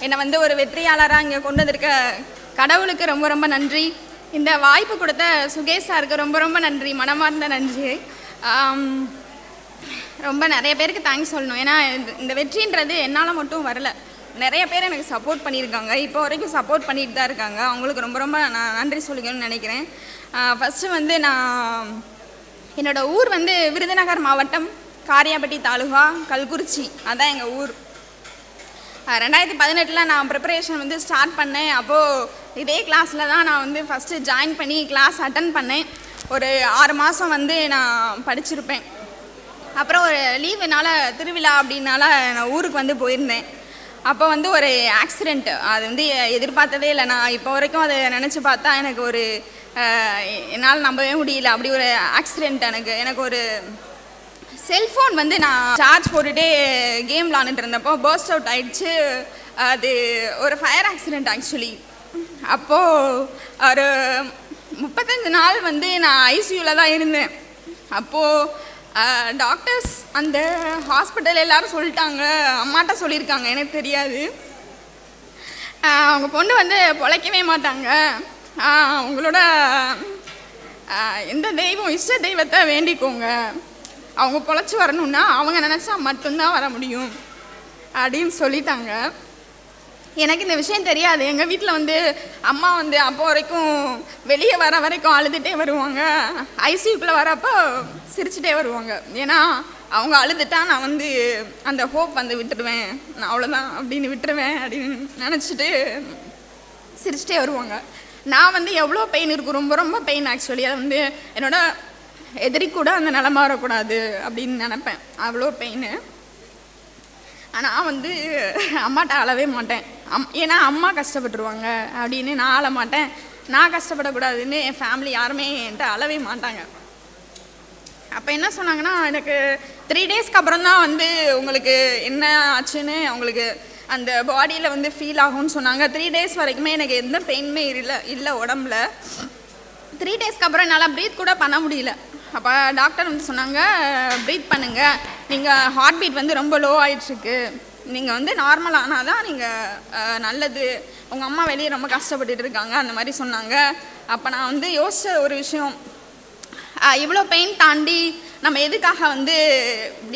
என்னை வந்து ஒரு வெற்றியாளராக இங்கே கொண்டு வந்திருக்க கடவுளுக்கு ரொம்ப ரொம்ப நன்றி. இந்த வாய்ப்பு கொடுத்த சுகேஷ் சாருக்கு ரொம்ப ரொம்ப நன்றி, மனமார்ந்த நன்றி. ரொம்ப நிறைய பேருக்கு தேங்க்ஸ் சொல்லணும். ஏன்னா இந்த வெற்றின்றது என்னால் மட்டும் வரல, நிறைய பேர் எனக்கு சப்போர்ட் பண்ணியிருக்காங்க, இப்போ வரைக்கும் சப்போர்ட் பண்ணிட்டு தான் இருக்காங்க. அவங்களுக்கு ரொம்ப ரொம்ப நான் நன்றி சொல்லிக்கணும்னு நினைக்கிறேன். ஃபஸ்ட்டு வந்து நான் என்னோடய ஊர் வந்து விருதுநகர் மாவட்டம், காரியாபட்டி தாலுகா, கல்குறிச்சி, அதுதான் எங்கள் ஊர். 2018 நான் ப்ரிப்பரேஷன் வந்து ஸ்டார்ட் பண்ணேன். அப்போது இதே கிளாஸில் தான் நான் வந்து ஃபஸ்ட்டு ஜாயின் பண்ணி கிளாஸ் அட்டன் பண்ணேன். ஒரு 6 மாதம் வந்து நான் படிச்சிருப்பேன். அப்புறம் ஒரு லீவுனால, திருவிழா அப்படின்னால நான் ஊருக்கு வந்து போயிருந்தேன். அப்போ வந்து ஒரு ஆக்சிடெண்ட், அது வந்து எதிர்பார்த்ததே இல்லை. நான் இப்போ வரைக்கும் அதை நினச்சி பார்த்தா எனக்கு ஒரு என்னால் நம்பவே முடியல. அப்படி ஒரு ஆக்சிடெண்ட். எனக்கு ஒரு செல்ஃபோன் வந்து நான் சார்ஜ் போட்டுகிட்டே கேம் விளாண்டுட்டு இருந்தப்போ பர்ஸ்ட் அவுட் ஆகிடுச்சு. அது ஒரு ஃபயர் ஆக்சிடெண்ட் ஆக்சுவலி. அப்போது ஒரு 35 நாள் வந்து நான் ஐசியூவில் தான் இருந்தேன். அப்போது டாக்டர்ஸ் அந்த ஹாஸ்பிட்டல் எல்லோரும் சொல்லிட்டாங்க, அம்மாட்ட சொல்லியிருக்காங்க, எனக்கு தெரியாது, அவங்க பொண்ணு வந்து பொழைக்கவே மாட்டாங்க, அவங்களோட எந்த தெய்வம், இஷ்ட தெய்வத்தை வேண்டிக்கோங்க, அவங்க பொழைச்சி வரணுன்னா அவங்க நினச்சா மட்டும்தான் வர முடியும் அப்படின்னு சொல்லிட்டாங்க. எனக்கு இந்த விஷயம் தெரியாது. எங்கள் வீட்டில் வந்து அம்மா வந்து அப்போ வரைக்கும் வெளியே வர வரைக்கும் அழுதுகிட்டே வருவாங்க, ஐசியூக்குள்ளே வரப்போ சிரிச்சுட்டே வருவாங்க. ஏன்னா அவங்க அழுதுட்டா நான் வந்து அந்த ஹோப் வந்து விட்டுடுவேன், நான் அவ்வளோதான் அப்படின்னு விட்டுருவேன் அப்படின்னு நினச்சிட்டு சிரிச்சுட்டே வருவாங்க. நான் வந்து எவ்வளோ பெயின் இருக்கும், ரொம்ப ரொம்ப பெயின் ஆக்சுவலி. அதை வந்து என்னோட எதிரி கூட அந்த நிலமா வரக்கூடாது அப்படின்னு நினப்பேன், அவ்வளோ பெயின். ஆனால் வந்து அம்மாட்ட அழவே மாட்டேன். ஏன்னா அம்மா கஷ்டப்பட்டுருவாங்க அப்படின்னு நான் அழ மாட்டேன். நான் கஷ்டப்படக்கூடாதுன்னு என் ஃபேமிலி யாருமே என்கிட்ட அழவே மாட்டாங்க. அப்போ என்ன சொன்னாங்கன்னா, எனக்கு 3 டேஸ்க்கு அப்புறம் தான் வந்து உங்களுக்கு என்ன ஆச்சுன்னு அவங்களுக்கு அந்த பாடியில் வந்து ஃபீல் ஆகும்னு சொன்னாங்க. 3 டேஸ் வரைக்குமே எனக்கு எந்த பெயினுமே இல்லை உடம்புல. 3 டேஸ்க்கு அப்புறம் என்னால் ப்ரீத் கூட பண்ண முடியல. அப்போ டாக்டர் வந்து சொன்னாங்க, ப்ரீத் பண்ணுங்கள், நீங்கள் ஹார்ட் பீட் வந்து ரொம்ப லோ ஆகிட்டுருக்கு, நீங்கள் வந்து நார்மல் ஆனால் தான் நீங்கள் நல்லது, உங்கள் அம்மா வெளியே ரொம்ப கஷ்டப்பட்டுட்டு இருக்காங்க, அந்த மாதிரி சொன்னாங்க. அப்போ நான் வந்து யோசித்த ஒரு விஷயம், இவ்வளோ பெயின் தாண்டி நம்ம எதுக்காக வந்து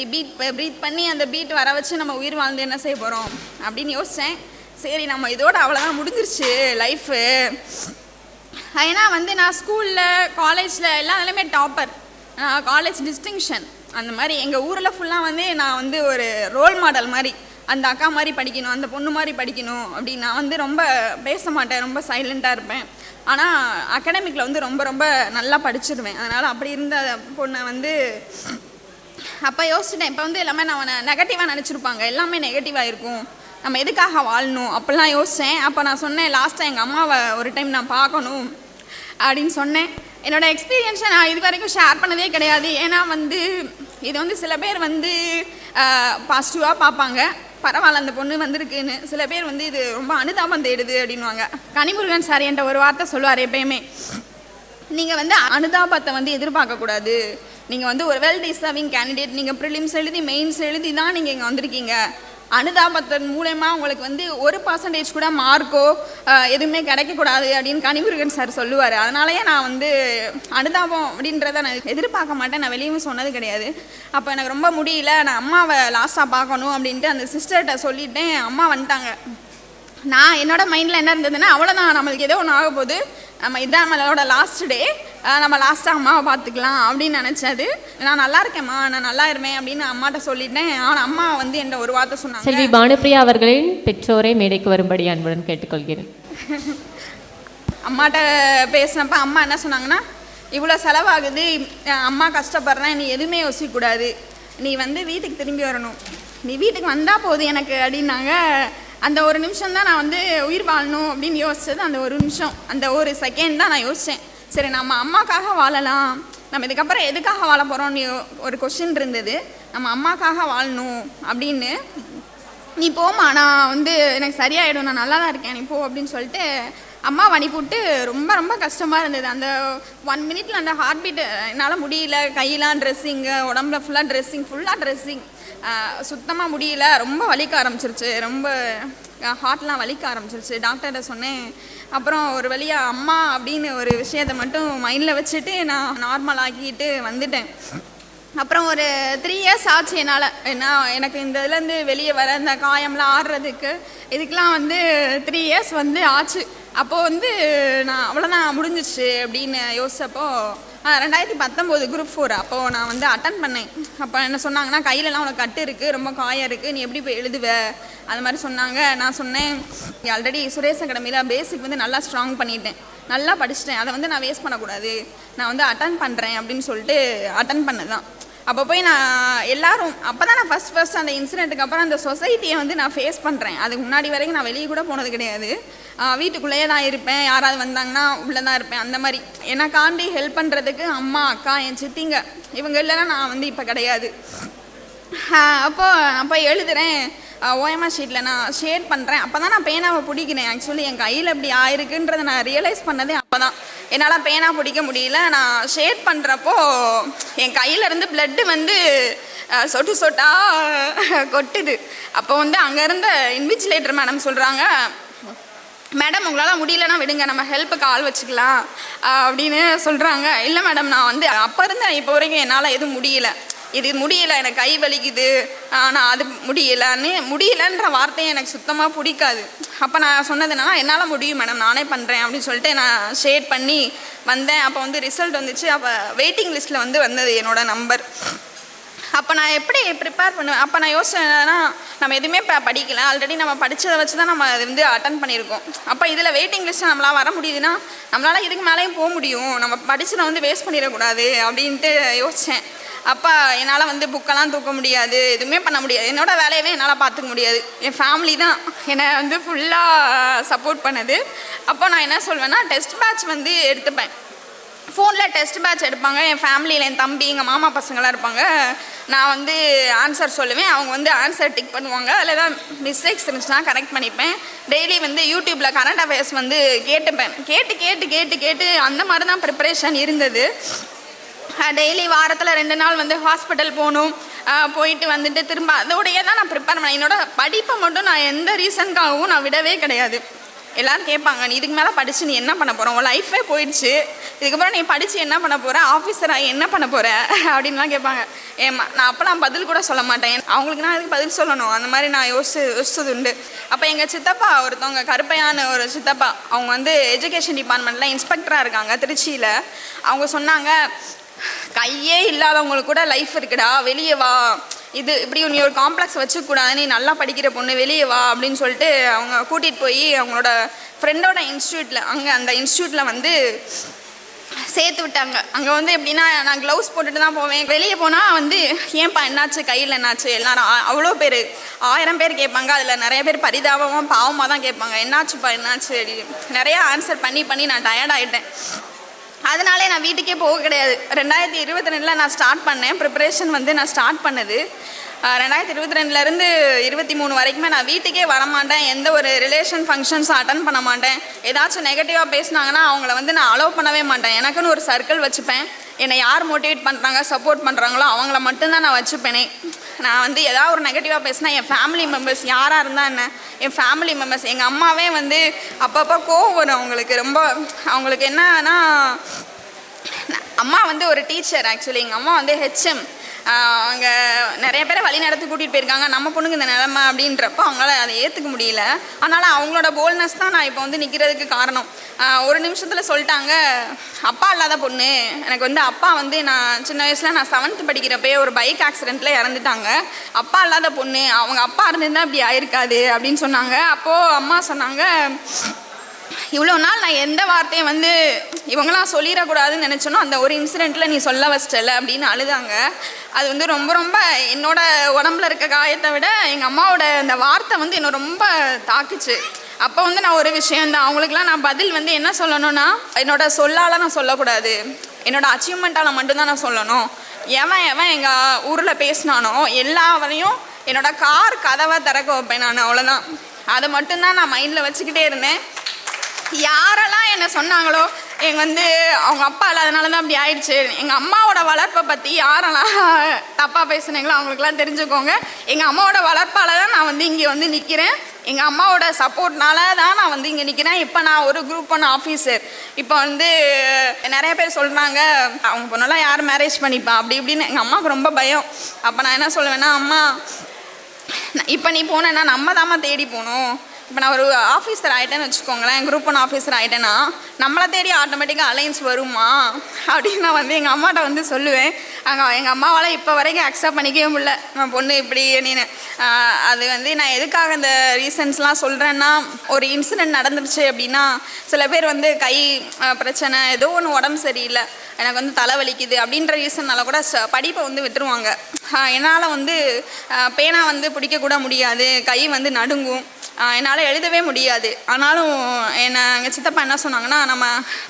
இப்படி ப்ரீத் பண்ணி அந்த பீட் வர வச்சு நம்ம உயிர் வாழ்ந்து என்ன செய்ய போகிறோம் அப்படின்னு யோசித்தேன். சரி, நம்ம இதோட அவ்வளோதான், முடிஞ்சிருச்சு லைஃபு. ஏன்னா வந்து நான் ஸ்கூலில், காலேஜில் எல்லாத்துலேயுமே டாப்பர், காலேஜ் டிஸ்டிங்ஷன், அந்த மாதிரி எங்கள் ஊரில் ஃபுல்லாக வந்து நான் வந்து ஒரு ரோல் மாடல் மாதிரி, அந்த அக்கா மாதிரி படிக்கணும், அந்த பொண்ணு மாதிரி படிக்கணும் அப்படின்னு நான் வந்து ரொம்ப பேச மாட்டேன், ரொம்ப சைலண்ட்டாக இருப்பேன். ஆனால் அகாடமிக்கில் வந்து ரொம்ப ரொம்ப நல்லா படிச்சிருவேன். அதனால் அப்படி இருந்த பொண்ணை வந்து அப்போ யோசிச்சிட்டேன். இப்போ வந்து எல்லாமே நான் நெகட்டிவாக நினச்சிருப்பாங்க, எல்லாமே நெகட்டிவாக இருக்கும், நம்ம எதுக்காக வாழணும் அப்படிலாம் யோசித்தேன். அப்போ நான் சொன்னேன், லாஸ்ட்டாக எங்கள் அம்மாவை ஒரு டைம் நான் பார்க்கணும் அப்படின்னு சொன்னேன். என்னோடய எக்ஸ்பீரியன்ஸை நான் இது வரைக்கும் ஷேர் பண்ணதே கிடையாது. ஏன்னா வந்து இது வந்து சில பேர் வந்து பாசிட்டிவாக பார்ப்பாங்க, பரவாயில்ல அந்த பொண்ணு வந்திருக்குன்னு. சில பேர் வந்து இது ரொம்ப அனுதாபம் தேடுது அப்படின்வாங்க. கனிமுருகன் சார் என்கிட்ட ஒரு வார்த்தை சொல்லுவார் எப்பயுமே, நீங்கள் வந்து அனுதாபத்தை வந்து எதிர்பார்க்கக்கூடாது, நீங்கள் வந்து ஒரு வெல் டிசர்விங் கேண்டிடேட், நீங்கள் ப்ரிலிம்ஸ் எழுதி மெயின்ஸ் எழுதி தான் நீங்கள் இங்கே வந்திருக்கீங்க, அனுதாபத்தின் மூலமா உங்களுக்கு வந்து 1% கூட மார்க்கோ எதுவுமே கிடைக்கக்கூடாது அப்படின்னு கனிமுருகன் சார் சொல்லுவார். அதனாலேயே நான் வந்து அனுதாபம் அப்படின்றத நான் எதிர்பார்க்க மாட்டேன், நான் வெளியும் சொன்னது கிடையாது. அப்போ எனக்கு ரொம்ப முடியல, நான் அம்மாவை லாஸ்ட்டாக பார்க்கணும் அப்படின்ட்டு அந்த சிஸ்டர்கிட்ட சொல்லிட்டேன். அம்மா வந்துட்டாங்க. நான் என்னோட மைண்டில் என்ன இருந்ததுன்னா, அவ்வளோதான், நம்மளுக்கு ஏதோ ஒன்று ஆக போகுது, நம்ம இதான் நம்மளோட லாஸ்ட் டே, நம்ம லாஸ்ட்டாக அம்மாவை பார்த்துக்கலாம் அப்படின்னு நினச்சது. நான் நல்லா இருக்கேம்மா, நான் நல்லா இருவேன் அப்படின்னு அம்மாட்ட சொல்லிட்டேன். ஆனால் அம்மா வந்து என்கிட்ட ஒரு வார்த்தை சொன்னாங்க. செல்வி பானுப்பிரியா அவர்களின் பெற்றோரை மேடைக்கு வரும்படி அன்புடன் கேட்டுக்கொள்கிறேன். அம்மாட்ட பேசினப்ப அம்மா என்ன சொன்னாங்கன்னா, இவ்வளோ செலவாகுது, அம்மா கஷ்டப்படுறேன், நீ எதுவுமே யோசிக்கக்கூடாது, நீ வந்து வீட்டுக்கு திரும்பி வரணும், நீ வீட்டுக்கு வந்தால் போதும் எனக்கு அப்படின்னாங்க. அந்த ஒரு நிமிஷம் தான் நான் வந்து உயிர் வாழணும் அப்படின்னு யோசித்தது. அந்த ஒரு நிமிஷம், அந்த ஒரு செகண்ட் தான் நான் யோசித்தேன். சரி, நம்ம அம்மாக்காக வாழலாம், நம்ம இதுக்கப்புறம் எதுக்காக வாழ போகிறோம்னு ஒரு கொஷின் இருந்தது. நம்ம அம்மாக்காக வாழணும் அப்படின்னு. நீ போமா, நான் வந்து எனக்கு சரியாயிடும், நான் நல்லா தான் இருக்கேன், நீ போ அப்படின்னு சொல்லிட்டு அம்மாவை அனுப்பிவிட்டு ரொம்ப ரொம்ப கஷ்டமாக இருந்தது. அந்த 1 மினிட்ல அந்த ஹார்ட் பீட் என்னால் முடியல. கையெல்லாம் ட்ரெஸ்ஸிங்கு, உடம்புல ஃபுல்லாக ட்ரெஸ்ஸிங் சுத்தமாக முடியல. ரொம்ப வலிக்க ஆரம்பிச்சிருச்சு, ரொம்ப ஹார்ட்லாம் வலிக்க ஆரம்பிச்சிருச்சு. டாக்டர்கிட்ட சொன்னேன். அப்புறம் ஒரு வழியாக அம்மா அப்படின்னு ஒரு விஷயத்தை மட்டும் மைண்டில் வச்சுட்டு நான் நார்மல் ஆக்கிட்டு வந்துட்டேன். அப்புறம் ஒரு 3 இயர்ஸ் ஆச்சு என்னால். எனக்கு இந்த இதுலேருந்து வெளியே வர இந்த காயம்லாம் ஆடுறதுக்கு இதுக்கெலாம் 3 இயர்ஸ் ஆச்சு. அப்போது நான் அவ்வளோதான் முடிஞ்சிச்சு அப்படின்னு யோசிச்சப்போ 2019 குரூப் 4 அப்போது நான் அட்டன் பண்ணேன். அப்போ என்ன சொன்னாங்கன்னா, கையிலலாம் உனக்கு கட்டு இருக்குது, ரொம்ப காயம் இருக்குது, நீ எப்படி போய் எழுதுவ அது மாதிரி சொன்னாங்க. நான் சொன்னேன், ஆல்ரெடி சுரேஷ் அகாடமியில் பேசிக் நல்லா ஸ்ட்ராங் பண்ணிட்டேன், நல்லா படிச்சிட்டேன், அதை நான் வேஸ்ட் பண்ணக்கூடாது, நான் அட்டன் பண்ணுறேன் அப்படின்னு சொல்லிட்டு அட்டன் பண்ணதான். அப்போ போய் நான் எல்லோரும் அப்போ தான் நான் ஃபஸ்ட் அந்த இன்சிடெண்ட்டுக்கு அப்புறம் அந்த சொசைட்டியை நான் ஃபேஸ் பண்ணுறேன். அதுக்கு முன்னாடி வரைக்கும் நான் வெளியே கூட போனது கிடையாது. வீட்டுக்குள்ளேயே தான் இருப்பேன், யாராவது வந்தாங்கன்னா உள்ளே தான் இருப்பேன். அந்த மாதிரி எனக்காண்டி ஹெல்ப் பண்ணுறதுக்கு அம்மா, அக்கா, என் சித்திங்க இவங்க இல்லைன்னா நான் இப்போ கிடையாது. அப்போது நான் போய் எழுதுகிறேன், ஓஎம்ஆர் ஷீட்டில் நான் ஷேட் பண்ணுறேன். அப்போ தான் நான் பேனாவை பிடிக்கிறேன். ஆக்சுவலி என் கையில் இப்படி ஆயிருக்குன்றதை நான் ரியலைஸ் பண்ணதே அப்போ தான். என்னால் பேனா பிடிக்க முடியல. நான் ஷேட் பண்ணுறப்போ என் கையிலேருந்து பிளட்டு சொட்டு சொட்டாக கொட்டுது. அப்போ அங்கே இருந்த இன்விஜிலேட்டர் மேடம் சொல்கிறாங்க, மேடம் உங்களால் முடியலன்னா விடுங்க, நம்ம ஹெல்ப்புக்கு ஆள் வச்சுக்கலாம் அப்படின்னு சொல்கிறாங்க. இல்லை மேடம், நான் அப்போ இருந்தேன் இப்போ வரைக்கும் என்னால் எதுவும் முடியல, இது முடியலை, எனக்கு கை வலிக்குது, நான் அது முடியலன்ற வார்த்தையை எனக்கு சுத்தமாக பிடிக்காது. அப்போ நான் சொன்னது என்னன்னா, என்னால் முடியும் மேடம், நானே பண்ணுறேன் அப்படின்னு சொல்லிட்டு நான் ஷேட் பண்ணி வந்தேன். அப்போ ரிசல்ட் வந்துச்சு. அப்போ வெயிட்டிங் லிஸ்ட்டில் வந்தது என்னோடய நம்பர். அப்போ நான் எப்படி ப்ரிப்பேர் பண்ணுவேன்? அப்போ நான் யோசிச்சேன்னா, நம்ம எதுவுமே படிக்கல, ஆல்ரெடி நம்ம படித்ததை வச்சு தான் நம்ம அது அட்டன் பண்ணியிருக்கோம். அப்போ இதில் வெயிட்டிங் லிஸ்ட்டில் நம்மளால் வர முடியுதுன்னா நம்மளால் இதுக்கு மேலேயும் போக முடியும், நம்ம படித்ததை வேஸ்ட் பண்ணிடக்கூடாது அப்படின்ட்டு யோசித்தேன். அப்போ என்னால் புக்கெல்லாம் தூக்க முடியாது, எதுவுமே பண்ண முடியாது, என்னோடய வேலையவே என்னால் பார்த்துக்க முடியாது. என் ஃபேமிலி தான் என்னை ஃபுல்லாக சப்போர்ட் பண்ணுது. அப்போ நான் என்ன சொல்வேன்னா, டெஸ்ட் பேட்ச் எடுத்துப்பேன். ஃபோனில் டெஸ்ட் பேட்ச் எடுப்பாங்க. என் ஃபேமிலியில் என் தம்பி, எங்கள் மாமா பசங்களாம் இருப்பாங்க. நான் ஆன்சர் சொல்லுவேன், அவங்க ஆன்சர் டிக் பண்ணுவாங்க. அதில் தான் மிஸ்டேக்ஸ் இருந்துச்சுன்னா கரெக்ட் பண்ணிப்பேன். டெய்லி யூடியூப்பில் கரண்ட் அஃபேர்ஸ் கேட்டுப்பேன். கேட்டு அந்த மாதிரி தான் ப்ரிப்பரேஷன் இருந்தது. டெய்லி வாரத்தில் 2 நாள் ஹாஸ்பிட்டல் போகணும், போயிட்டு திரும்ப அதோடையே தான் நான் ப்ரிப்பேர் பண்ணேன். என்னோடய படிப்பை மட்டும் நான் எந்த ரீசனுக்காகவும் நான் விடவே கிடையாது. எல்லோரும் கேட்பாங்க, நீ இதுக்கு மேலே படித்து நீ என்ன பண்ண போகிற, உன் லைஃபே போயிடுச்சு, இதுக்கப்புறம் நீ படித்து என்ன பண்ண போகிற, ஆஃபீஸராக என்ன பண்ண போகிற அப்படின்லாம் கேட்பாங்க. நான் அப்போலாம் பதில் கூட சொல்ல மாட்டேன். அவங்களுக்கு நான் அதுக்கு பதில் சொல்லணும், அந்த மாதிரி நான் யோசிச்சது உண்டு. அப்போ எங்கள் சித்தப்பா ஒருத்தவங்க, கருப்பையான ஒரு சித்தப்பா, அவங்க எஜுகேஷன் டிபார்ட்மெண்ட்டில் இன்ஸ்பெக்டராக இருக்காங்க திருச்சியில். அவங்க சொன்னாங்க, கையே இல்லாதவங்களுக்கு கூட லைஃப் இருக்குடா, வெளியே வா, இது இப்படி நீ ஒரு காம்ப்ளெக்ஸ் வச்சுக்கூடாது, நீ நல்லா படிக்கிற பொண்ணு, வெளியே வா அப்படின்னு சொல்லிட்டு அவங்க கூட்டிகிட்டு போய் அவங்களோட ஃப்ரெண்டோட இன்ஸ்டியூட்டில், அங்கே அந்த இன்ஸ்டியூட்டில் சேர்த்து விட்டாங்க. அங்கே எப்படின்னா, நான் க்ளவுஸ் போட்டுட்டு தான் போவேன். வெளியே போனால் ஏன்ப்பா என்னாச்சு, கையில் என்னாச்சு, எல்லாரும் அவ்வளோ பேர் 1000 பேர் கேட்பாங்க. அதில் நிறைய பேர் பரிதாபமாக பாவமாக தான் கேட்பாங்க, என்னாச்சுப்பா என்னாச்சு அப்படின்னு. நிறையா ஆன்சர் பண்ணி நான் டயர்ட் ஆகிட்டேன். அதனாலே நான் வீட்டுக்கே போக கிடையாது. 2022 நான் ஸ்டார்ட் பண்ணேன் ப்ரிப்பரேஷன். நான் ஸ்டார்ட் பண்ணது 2022லேருந்து 23 வரைக்குமே நான் வீட்டுக்கே வரமாட்டேன். எந்த ஒரு ரிலேஷன் ஃபங்க்ஷன்ஸும் அட்டன் பண்ண மாட்டேன். ஏதாச்சும் நெகட்டிவாக பேசினாங்கன்னா அவங்கள நான் அலோவ் பண்ணவே மாட்டேன். எனக்குன்னு ஒரு சர்க்கிள் வச்சுப்பேன். என்னை யார் மோட்டிவேட் பண்ணுறாங்க, சப்போர்ட் பண்ணுறாங்களோ அவங்கள மட்டும்தான் நான் வச்சுப்பேனே. நான் ஏதாவது ஒரு நெகட்டிவாக பேசினா என் ஃபேமிலி மெம்பர்ஸ் யாராக இருந்தால் என்ன, என் ஃபேமிலி மெம்பர்ஸ், எங்கள் அம்மாவே அப்பப்போ கோவம் வரும் அவங்களுக்கு. ரொம்ப அவங்களுக்கு என்னன்னா, அம்மா ஒரு டீச்சர். ஆக்சுவலி எங்கள் அம்மா ஹெச்எம். அங்கே நிறைய பேரை வழி நடத்தி கூட்டிகிட்டு போயிருக்காங்க. நம்ம பொண்ணுங்க இந்த நிலமை அப்படின்றப்போ அவங்களால அதை ஏற்றுக்க முடியல. அதனால் அவங்களோட போல்ட்னஸ் தான் நான் இப்போ நிற்கிறதுக்கு காரணம். ஒரு நிமிஷத்தில் சொல்லிட்டாங்க, அப்பா இல்லாத பொண்ணு. எனக்கு அப்பா நான் சின்ன வயசில் நான் 7th படிக்கிறப்பே ஒரு பைக் ஆக்சிடெண்ட்டில் இறந்துட்டாங்க. அப்பா இல்லாத பொண்ணு, அவங்க அப்பா இருந்திருந்தால் இப்படி ஆயிருக்காது அப்படின்னு சொன்னாங்க. அப்போது அம்மா சொன்னாங்க, இவ்வளோ நாள் நான் எந்த வார்த்தையும் இவங்களாம் சொல்லிடக்கூடாதுன்னு நினச்சோன்னோ அந்த ஒரு இன்சிடெண்ட்டில் நீ சொல்ல வச்சிட்டல அப்படின்னு அழுதாங்க. அது ரொம்ப ரொம்ப என்னோட உடம்புல இருக்க காயத்தை விட எங்கள் அம்மாவோட அந்த வார்த்தை என்னை ரொம்ப தாக்குச்சு. அப்போ நான் ஒரு விஷயந்தான் அவங்களுக்குலாம் நான் பதில் என்ன சொல்லணும்னா, என்னோட சொல்லால் நான் சொல்லக்கூடாது, என்னோட அச்சீவ்மெண்ட்டால் மட்டும்தான் நான் சொல்லணும். எவன் எங்கள் ஊரில் பேசினானோ எல்லாவரையும் என்னோட கார் கதவை திறக்க வைப்பேன் நான், அவ்வளோதான். அதை மட்டும்தான் நான் மைண்டில் வச்சுக்கிட்டே இருந்தேன். யாரெல்லாம் என்ன சொன்னாங்களோ வந்து அவங்க அப்பா இல்லாதனால தான் அப்படி ஆயிடுச்சு, எங்கள் அம்மாவோட வளர்ப்பை பற்றி யாரெல்லாம் தப்பாக பேசுனீங்களோ அவங்களுக்குலாம் தெரிஞ்சுக்கோங்க. எங்கள் அம்மாவோட வளர்ப்பால் தான் நான் வந்து இங்கே வந்து நிற்கிறேன். எங்கள் அம்மாவோட சப்போர்ட்னால தான் நான் வந்து இங்கே நிற்கிறேன். இப்போ நான் ஒரு குரூப் 1 ஆஃபீஸர். இப்போ வந்து நிறைய பேர் சொல்கிறாங்க அவங்க பொண்ணெல்லாம் யார் மேரேஜ் பண்ணிப்பா அப்படி இப்படின்னு. எங்கள் அம்மாவுக்கு ரொம்ப பயம். அப்போ நான் என்ன சொல்லுவேன்னா, அம்மா இப்போ நீ போனேன்னா நம்ம தாம்மா தேடி போகணும். இப்போ நான் ஒரு ஆஃபீஸர் ஆகிட்டேன்னு வச்சுக்கோங்களேன், குரூப் 1 ஆஃபீஸர் ஆகிட்டேன்னா நம்மளை தேடி ஆட்டோமேட்டிக்காக அலைன்ஸ் வருமா அப்படின்னு நான் வந்து எங்கள் அம்மாட்ட வந்து சொல்லுவேன். எங்கள் அம்மாவால் இப்போ வரைக்கும் அக்செப்ட் பண்ணிக்கவே முடியல, நான் பொண்ணு இப்படி அப்படின்னு. அது வந்து நான் எதுக்காக இந்த ரீசன்ஸ்லாம் சொல்கிறேன்னா, ஒரு இன்சிடெண்ட் நடந்துருச்சு அப்படின்னா சில பேர் வந்து கை பிரச்சனை, ஏதோ ஒன்று உடம்பு சரியில்லை, எனக்கு வந்து தலைவலிக்குது அப்படின்ற ரீசன்னால கூட படிப்பை வந்து விட்டுருவாங்க. என்னால் வந்து பேனா வந்து பிடிக்கக்கூட முடியாது, கை வந்து நடுங்கும், என்னால் எழுதவே முடியாது. ஆனாலும் எங்கள் சித்தப்பா என்ன சொன்னாங்கன்னா, நம்ம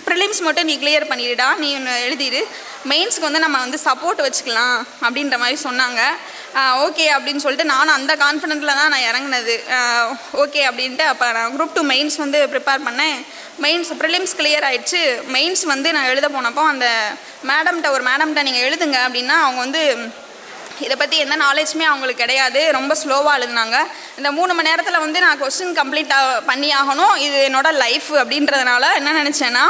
ப்ரிலிம்ஸ் மட்டும் நீ கிளியர் பண்ணிடுடா, நீ ஒன்று எழுதிடு, மெயின்ஸுக்கு வந்து நம்ம வந்து சப்போர்ட் வச்சுக்கலாம் அப்படின்ற மாதிரி சொன்னாங்க. ஓகே அப்படின்னு சொல்லிட்டு நானும் அந்த கான்ஃபிடென்ட்டில் தான் நான் இறங்கினது. ஓகே அப்படின்ட்டு அப்போ நான் குரூப் 2 மெயின்ஸ் வந்து ப்ரிப்பேர் பண்ணேன். மெயின்ஸ் ப்ரிலிம்ஸ் கிளியர் ஆகிடுச்சு. மெயின்ஸ் வந்து நான் எழுத போனப்போ அந்த ஒரு மேடம்கிட்ட நீங்கள் எழுதுங்க அப்படின்னா அவங்க வந்து இதை பற்றி எந்த நாலேஜுமே அவங்களுக்கு கிடையாது, ரொம்ப ஸ்லோவாக எழுதுனாங்க. இந்த 3 மணி நேரத்தில் வந்து நான் கொஸ்டின் கம்ப்ளீட் பண்ணி ஆகணும், இது என்னோடய லைஃப் அப்படின்றதுனால என்ன நினச்சேன்னா,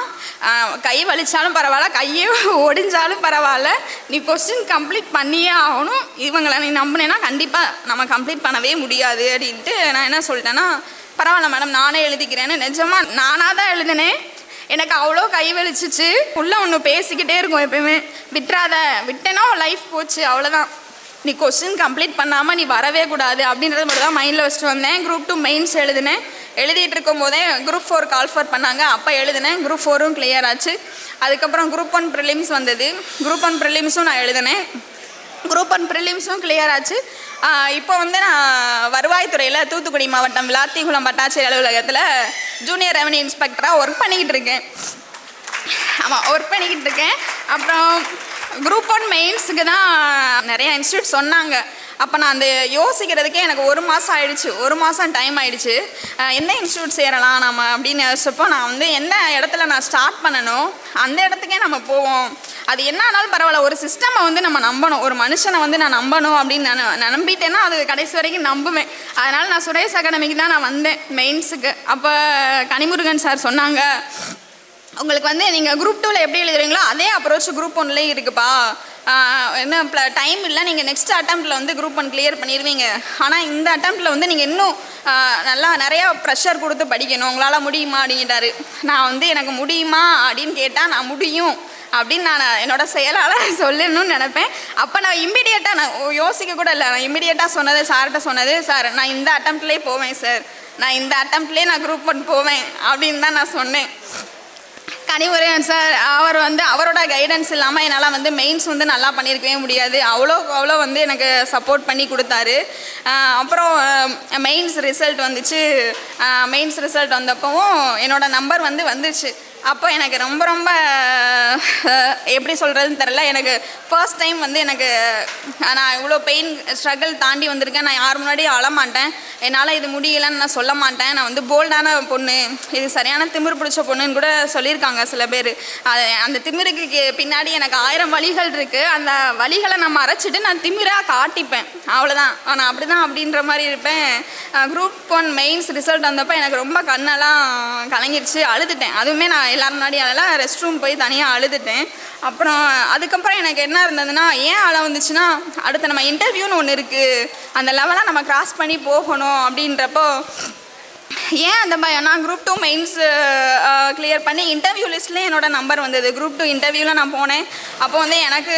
கை வலிச்சாலும் பரவாயில்ல, கையே ஒடிஞ்சாலும் பரவாயில்ல, நீ கொஸ்டின் கம்ப்ளீட் பண்ணியே ஆகணும், இவங்களை நீ நம்பினேன்னா கண்டிப்பாக நம்ம கம்ப்ளீட் பண்ணவே முடியாது அப்படின்ட்டு நான் என்ன சொல்லிட்டேன்னா, பரவாயில்ல மேடம் நானே எழுதிக்கிறேன்னு. நிஜமாக நானாக தான் எழுதினேன். எனக்கு அவ்வளோ கை வலிச்சிச்சு. உள்ளே ஒன்று பேசிக்கிட்டே இருக்கும் எப்பயுமே, விட்டுறாத, விட்டேன்னா லைஃப் போச்சு அவ்வளோதான், நீ கொஸ்டின் கம்ப்ளீட் பண்ணாமல் நீ வரவே கூடாது அப்படின்றது மட்டும் தான் மைண்டில் வச்சுட்டு வந்தேன். குரூப் 2 மெயின்ஸ் எழுதினேன். எழுதிட்டு இருக்கும் போதே குரூப் 4 கால்ஃபர் பண்ணாங்க, அப்போ எழுதினேன். குரூப் 4ம் கிளியர் ஆச்சு. அதுக்கப்புறம் குரூப் 1 ப்ரிலிம்ஸ் வந்தது. குரூப் 1 ப்ரிலிம்ஸும் நான் எழுதினேன். குரூப் 1 ப்ரிலிம்ஸும் கிளியர் ஆச்சு. இப்போ வந்து நான் வருவாய்த்துறையில் தூத்துக்குடி மாவட்டம் விளாத்திகுளம் வட்டாட்சியர் அலுவலகத்தில் ஜூனியர் ரெவன்யூ இன்ஸ்பெக்டராக ஒர்க் பண்ணிக்கிட்டு இருக்கேன். ஆமாம், ஒர்க் பண்ணிக்கிட்டு இருக்கேன். அப்புறம் குரூப் 1 மெயின்ஸுக்கு தான் நிறைய இன்ஸ்டியூட் சொன்னாங்க. அப்போ நான் அந்த யோசிக்கிறதுக்கே எனக்கு 1 மாதம் ஆகிடுச்சு, 1 மாதம் டைம் ஆகிடுச்சு. எந்த இன்ஸ்டியூட் சேரலாம் நம்ம அப்படின்னு யோசிச்சப்போ, நான் வந்து எந்த இடத்துல நான் ஸ்டார்ட் பண்ணணும் அந்த இடத்துக்கே நம்ம போவோம், அது என்ன ஆனாலும் பரவாயில்ல, ஒரு சிஸ்டமை வந்து நம்ம நம்பணும், ஒரு மனுஷனை வந்து நான் நம்பணும் அப்படின்னு நான் நம்பிட்டேன்னா அது கடைசி வரைக்கும் நம்புவேன். அதனால் நான் சுரேஷ் அகாடமிக்கு தான் நான் வந்தேன் மெயின்ஸுக்கு. அப்போ கனிமுருகன் சார் சொன்னாங்க, உங்களுக்கு வந்து நீங்கள் குரூப் 2ல் எப்படி எழுதுறீங்களோ அதே அப்ரோச் குரூப் 1லேயும் இருக்குப்பா, என்ன டைம் இல்லை, நீங்கள் நெக்ஸ்ட் அட்டம்ப்டில் வந்து குரூப் 1 கிளியர் பண்ணிடுவீங்க, ஆனால் இந்த அட்டம்ப்டில் வந்து நீங்கள் இன்னும் நல்லா நிறையா ப்ரெஷர் கொடுத்து படிக்கணும், உங்களால் முடியுமா அப்படிங்கிட்டாரு. நான் வந்து எனக்கு முடியுமா அப்படின்னு கேட்டால் நான் முடியும் அப்படின்னு நான் என்னோடய செயலால் சொல்லணும்னு நினப்பேன். அப்போ நான் இம்மிடியேட்டாக நான் யோசிக்க கூட இல்லை, நான் இம்மிடியேட்டாக சொன்னது சார்கிட்ட சொன்னது, சார் நான் இந்த அட்டம்ப்ட்லேயே போவேன் சார், நான் இந்த அட்டம்ப்ட்லேயே நான் குரூப் 1 போவேன் அப்படின்னு தான் நான் சொன்னேன். கனிமுருகன் சார் அவர் வந்து அவரோட கைடன்ஸ் இல்லாமல் என்னால் வந்து மெயின்ஸ் வந்து நல்லா பண்ணியிருக்கவே முடியாது, அவ்வளோ வந்து எனக்கு சப்போர்ட் பண்ணி கொடுத்தாரு. அப்புறம் மெயின்ஸ் ரிசல்ட் வந்துச்சு. மெயின்ஸ் ரிசல்ட் வந்தப்பவும் என்னோடய நம்பர் வந்து வந்துச்சு. அப்போ எனக்கு ரொம்ப ரொம்ப எப்படி சொல்கிறதுன்னு தெரில. எனக்கு ஃபர்ஸ்ட் டைம் வந்து எனக்கு நான் இவ்வளோ பெயின் ஸ்ட்ரகிள் தாண்டி வந்திருக்கேன். நான் யார் முன்னாடியும் அழமாட்டேன், என்னால் இது முடியலைன்னு நான் சொல்ல மாட்டேன், நான் வந்து போல்டான பொண்ணு, இது சரியான திமிரு பிடிச்ச பொண்ணுன்னு கூட சொல்லியிருக்காங்க சில பேர். அந்த திமிருக்கு பின்னாடி எனக்கு 1000 வழிகள் இருக்குது, அந்த வழிகளை நான் மறைச்சிட்டு நான் திமிராக காட்டிப்பேன், அவ்வளோதான், நான் அப்படி தான் அப்படின்ற மாதிரி இருப்பேன். குரூப் 1 மெயின்ஸ் ரிசல்ட் வந்தப்போ எனக்கு ரொம்ப கண்ணெல்லாம் கலங்கிருச்சு, அழுதுட்டேன். அதுவுமே நான் எல்லோரும் முன்னாடி அதெல்லாம் ரெஸ்ட் ரூம் போய் தனியாக அழுதுட்டேன். அப்புறம் அதுக்கப்புறம் எனக்கு என்ன இருந்ததுன்னா, ஏன் அழ வந்துச்சுன்னா, அடுத்து நம்ம இன்டர்வியூன்னு ஒன்று இருக்குது, அந்த லெவலாக நம்ம கிராஸ் பண்ணி போகணும் அப்படின்றப்போ ஏன் அந்த பயம். நான் குரூப் 2 மெயின்ஸ் கிளியர் பண்ணி இன்டர்வியூ லிஸ்ட்லேயே என்னோடய நம்பர் வந்தது. குரூப் 2 இன்டர்வியூவில் நான் போனேன். அப்போ வந்து எனக்கு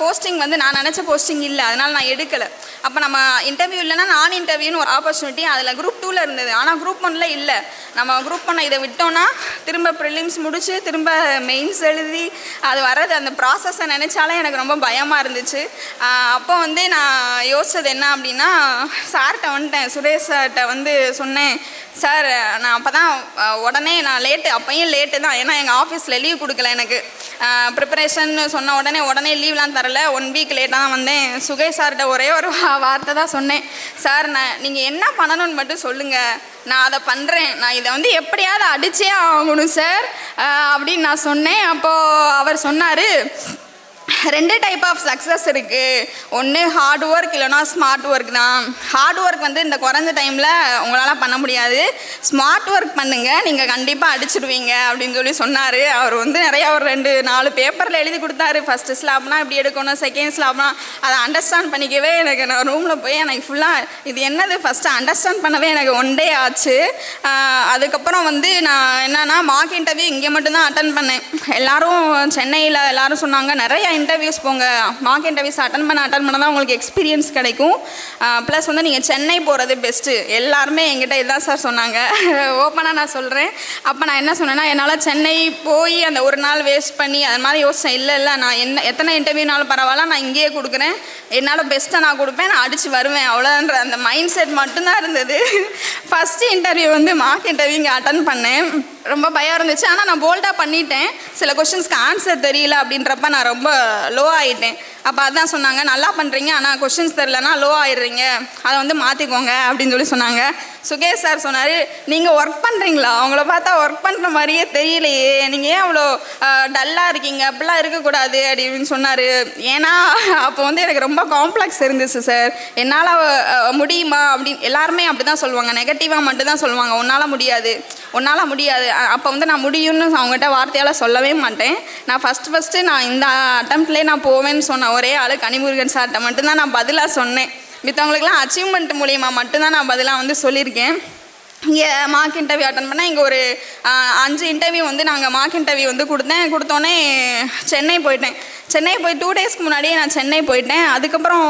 போஸ்டிங் வந்து நான் நினச்ச போஸ்டிங் இல்லை, அதனால் நான் எடுக்கலை. அப்போ நம்ம இன்டர்வியூ இல்லைன்னா நான் இன்டர்வியூன்னு ஒரு ஆப்பர்ச்சுனிட்டி அதில் குரூப் 2ல் இருந்தது, ஆனால் குரூப் 1ல் இல்லை. நம்ம குரூப் 1 இதை விட்டோன்னா திரும்ப ப்ரிலிம்ஸ் முடித்து திரும்ப மெயின்ஸ் எழுதி அது வர்றது, அந்த ப்ராசஸை நினச்சாலே எனக்கு ரொம்ப பயமாக இருந்துச்சு. அப்போ வந்து நான் யோசிச்சது என்ன அப்படின்னா, சார்கிட்ட வந்துட்டேன், சுரேஷ் சார்கிட்ட வந்து சொன்னேன், சார் நான் அப்போ தான் உடனே நான் லேட்டு, அப்பையும் லேட்டு தான், ஏன்னா எங்கள் ஆஃபீஸில் லீவ் கொடுக்கல எனக்கு. ப்ரிப்பரேஷன் சொன்ன உடனே லீவ்லாம் தரல, 1 வீக் லேட்டாக தான் வந்தேன். சுகை சார்கிட்ட ஒரே ஒரு வார்த்தை தான் சொன்னேன், சார் நீங்கள் என்ன பண்ணணும்னு மட்டும் சொல்லுங்கள், நான் அதை பண்ணுறேன், நான் இதை வந்து எப்படியாவது அடிச்சே ஆகணும் சார் அப்படின்னு நான் சொன்னேன். அப்போது அவர் சொன்னார், 2 டைப் ஆஃப் சக்ஸஸ் இருக்குது, ஒன்று ஹார்ட் ஒர்க் இல்லைனா ஸ்மார்ட் ஒர்க் தான். ஹார்ட் ஒர்க் வந்து இந்த குறைஞ்ச டைமில் உங்களால் பண்ண முடியாது, ஸ்மார்ட் ஒர்க் பண்ணுங்கள், நீங்கள் கண்டிப்பாக அடிச்சிடுவீங்க அப்படின்னு சொல்லி சொன்னார். அவர் வந்து நிறையா ஒரு 2-4 பேப்பரில் எழுதி கொடுத்தாரு. ஃபஸ்ட்டு ஸ்லாப்னா இப்படி எடுக்கணும், செகண்ட் ஸ்லாப்னா அதை அண்டர்ஸ்டாண்ட் பண்ணிக்கவே எனக்கு, நான் ரூமில் போய் எனக்கு ஃபுல்லாக இது என்னது ஃபஸ்ட்டு அண்டர்ஸ்டாண்ட் பண்ணவே எனக்கு 1 டே ஆச்சு. அதுக்கப்புறம் வந்து நான் என்னன்னா மார்க் இன்டர்வியூ இங்கே மட்டும்தான் அட்டன் பண்ணேன். எல்லோரும் சென்னையில் எல்லோரும் சொன்னாங்க, நிறையா இன்டர்வியூஸ் போங்க, மார்க் இன்டர்வியூஸ் அட்டன் பண்ண தான் உங்களுக்கு எக்ஸ்பீரியன்ஸ் கிடைக்கும், ப்ளஸ் வந்து நீங்கள் சென்னை போகிறது பெஸ்ட்டு, எல்லாருமே என்கிட்ட இதுதான் சார் சொன்னாங்க. ஓப்பனாக நான் சொல்கிறேன். அப்போ நான் என்ன சொன்னேன்னா, என்னால் சென்னை போய் அந்த ஒரு நாள் வேஸ்ட் பண்ணி அது மாதிரி யோசிச்சேன். இல்லை நான் எத்தனை இன்டர்வியூனாலும் பரவாயில்ல, நான் இங்கேயே கொடுக்குறேன், என்னால் பெஸ்ட்டாக நான் கொடுப்பேன், நான் அடித்து வருவேன், அவ்வளோன்ற அந்த மைண்ட் செட் மட்டும்தான் இருந்தது. ஃபஸ்ட்டு இன்டர்வியூ வந்து மார்க் இன்டர்வியூ இங்கே அட்டன் பண்ணேன். ரொம்ப பயம் இருந்துச்சு, ஆனால் நான் போல்டாக பண்ணிட்டேன். சில கொஷின்ஸ்க்கு ஆன்சர் தெரியல அப்படின்றப்ப நான் ரொம்ப லோ ஆகிட்டேன். அப்போ அதான் சொன்னாங்க, நல்லா பண்ணுறீங்க, ஆனால் கொஷின்ஸ் தெரிலனா லோ ஆகிடுறீங்க, அதை வந்து மாற்றிக்கோங்க அப்படின்னு சொல்லி சொன்னாங்க. சுகேஷ் சார் சொன்னார், நீங்கள் ஒர்க் பண்ணுறீங்களா, அவங்கள பார்த்தா ஒர்க் பண்ணுற மாதிரியே தெரியலையே, நீங்கள் ஏன் அவ்வளோ டல்லாக இருக்கீங்க, அப்படிலாம் இருக்கக்கூடாது அப்படின்னு சொன்னார். ஏன்னா அப்போ வந்து எனக்கு ரொம்ப காம்ப்ளெக்ஸ் இருந்துச்சு சார், என்னால் முடியுமா அப்படின்னு எல்லாருமே அப்படி தான் சொல்லுவாங்க, நெகட்டிவாக மட்டும்தான் சொல்லுவாங்க, உன்னால் முடியாது. அப்போ வந்து நான் முடியும்னு அவங்ககிட்ட வார்த்தையால் சொல்லவே மாட்டேன். நான் ஃபஸ்ட்டு நான் இந்த அட்டம்ப்ட்லேயே நான் போவேன்னு சொன்ன ஒரே ஆள் கனிமுருகன் சார்கிட்ட மட்டும்தான் நான் பதிலாக சொன்னேன். மித்தவங்களுக்குலாம் அச்சீவ்மெண்ட் மூலிமா மட்டும்தான் நான் பதிலாக வந்து சொல்லியிருக்கேன். இங்கே மார்க் இன்டர்வியூ அட்டன் பண்ணால் இங்கே ஒரு 5 இன்டர்வியூ வந்து நாங்கள் மார்க் இன்டர்வியூ வந்து கொடுத்தோன்னே சென்னை போய் 2 டேஸ்க்கு முன்னாடியே நான் சென்னை போயிட்டேன். அதுக்கப்புறம்